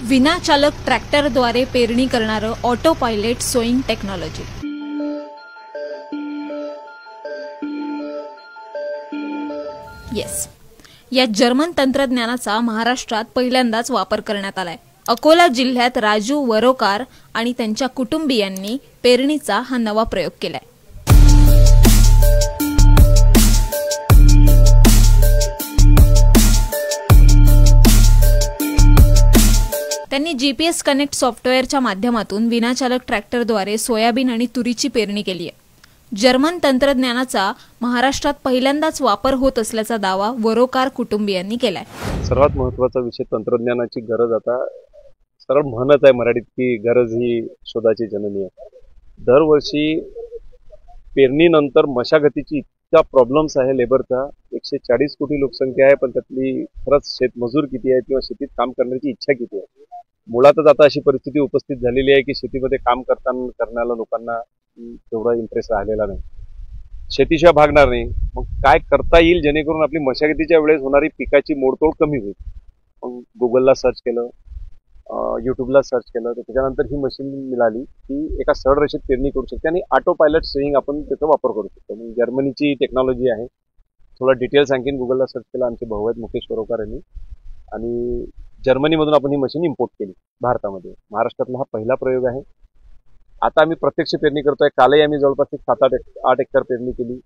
विनाचालक ट्रॅक्टरद्वारे पेरणी करणारं auto pilot sowing technology. या जर्मन तंत्रज्ञानाचा महाराष्ट्रात पहिल्यांदाच वापर करण्यात आलाय। अकोला जिल्ह्यात राजू वरोकार आणि त्यांच्या कुटुंबियांनी पेरणीचा हा नवा प्रयोग केलाय। त्यांनी जीपीएस कनेक्ट सॉफ्टवेअरच्या माध्यमातून विनाचालक ट्रॅक्टरद्वारे सोयाबीन आणि तुरीची पेरणी केली आहे। जर्मन तंत्रज्ञानाचा महाराष्ट्रात पहिल्यांदाच वापर होत असल्याचा दावा वरोकार कुटुंबियांनी केलाय। सर्वात महत्त्वाचा विषय तंत्रज्ञानाची गरज। आता सरळ म्हणत आहे मराठीत की गरज ही शोधाची जननी आहे। दरवर्षी पेरणीनंतर मशागतीची इतका प्रॉब्लेम्स आहे लेबरचा। 140 कोटी लोकसंख्या आहे, पण त्यातली खरंच शेतमजूर किती आहे किंवा शेतीत काम करण्याची इच्छा किती आहे। मुळातच आता अशी परिस्थिती उपस्थित झालेली आहे की शेतीमध्ये काम करण्याला लोकांना तेवढा इंटरेस्ट राहिलेला नाही, शेतीशिवाय भागणार नाही। मग काय करता येईल जेणेकरून आपली मशागतीच्या वेळेस होणारी पिकाची मोडतोड कमी होईल। मग गुगलला सर्च केलं, यूट्यूबला सर्च केलं, तर त्याच्यानंतर ही मशीन मिळाली की एका सरळ रेषेत पेरणी करू शकते आणि ऑटो पायलट सोईंग आपण त्याचा वापर करू शकतो। मग जर्मनीची टेक्नॉलॉजी आहे। थोडा डिटेल्स आणखीन गुगलला सर्च केला आमचे भाऊ आहेत मुकेश वरोकार यांनी, आणि जर्मनीमधून आपण ही मशीन इम्पोर्ट केली भारतामध्ये। महाराष्ट्रातला हा पहिला प्रयोग आहे। आता आम्ही प्रत्यक्ष पेरणी करतोय। कालही आम्ही जवळपास 7-8 एकर पेरणी केली।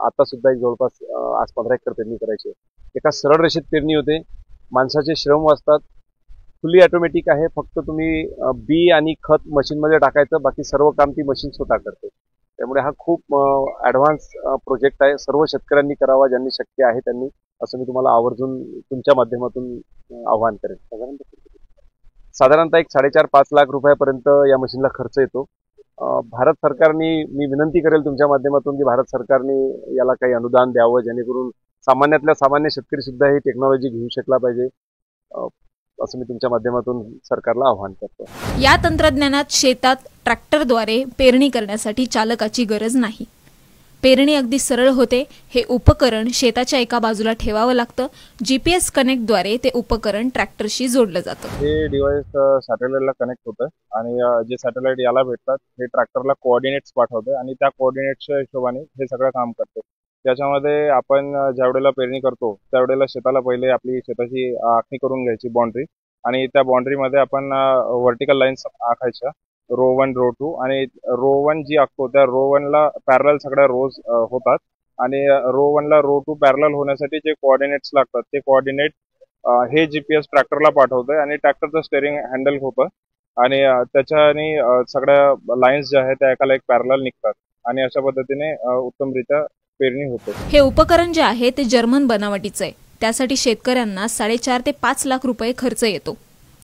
आता सुद्धा एक जवळपास आज 15 एकर पेरणी करायची आहे। एका सरळ रेषेत पेरणी होते, माणसाचे श्रम वाचतात, फुल्ली ऑटोमॅटिक आहे। फक्त तुम्ही बी आणि खत मशीनमध्ये टाकायचं, बाकी सर्व काम ती मशीन स्वतः करते। त्यामुळे हा खूप ॲडव्हान्स प्रोजेक्ट आहे। सर्व शेतकऱ्यांनी करावा, ज्यांनी शक्य आहे त्यांनी, असं मी तुम्हाला आवर्जून तुमच्या माध्यमातून आवाहन करेन। साधारणतः एक 4.5-5 लाख रुपयापर्यंत या मशीनला खर्च येतो। भारत सरकारने, मी विनंती करेल तुमच्या माध्यमातून की भारत सरकारने याला काही अनुदान द्यावं, जेणेकरून सामान्यातल्या सामान्य शेतकरी सुद्धा ही टेक्नॉलॉजी घेऊ शकला पाहिजे, असं मी तुमच्या माध्यमातून सरकारला आवाहन करतो। या तंत्रज्ञानात शेतात ट्रॅक्टरद्वारे पेरणी करण्यासाठी चालकाची गरज नाही। पेरणी अगदी सरळ होते। हे उपकरण शेताच्या एका बाजूला ठेवावं लागतं। जीपीएस कनेक्टद्वारे ते उपकरण ट्रॅक्टरशी जोडलं जातं। हे डिव्हाइस सॅटेलाइटला कनेक्ट होतं आणि जे सॅटेलाइट याला भेटतात हे ट्रॅक्टरला कोऑर्डिनेट्स पाठवतं आणि त्या कोऑर्डिनेट्सच्या हिशोबाने हे सगळं काम करते। त्याच्यामध्ये आपण ज्यावेळेला पेरणी करतो त्यावेळेला शेताला पहिले आपली शेताची आखणी करून घ्यायची, बाउंड्री, आणि त्या बाउंड्रीमध्ये आपण व्हर्टिकल लाईन्स आखायच्या, रो 1 रो 2, आणि रो 1 जी आखतो त्या रो 1ला पॅरलल सगळ्या रोज होतात, आणि रो 1ला रो 2 पॅरलल होण्यासाठी जे कोऑर्डिनेट्स लागतात ते कोऑर्डिनेट हे जीपीएस ट्रॅक्टरला पाठवतंय आणि ट्रॅक्टरचं स्टेअरिंग हँडल होतं, आणि त्याच्याने सगळ्या लाईन्स ज्या आहेत त्या एकाला एक पॅरलल निघतात आणि अशा पद्धतीने उत्तमरित्या पेरणी होते। हे उपकरण जे आहे ते जर्मन बनावटीचं आहे। त्यासाठी शेतकऱ्यांना 4.5 ते 5 लाख रुपये खर्च येतो।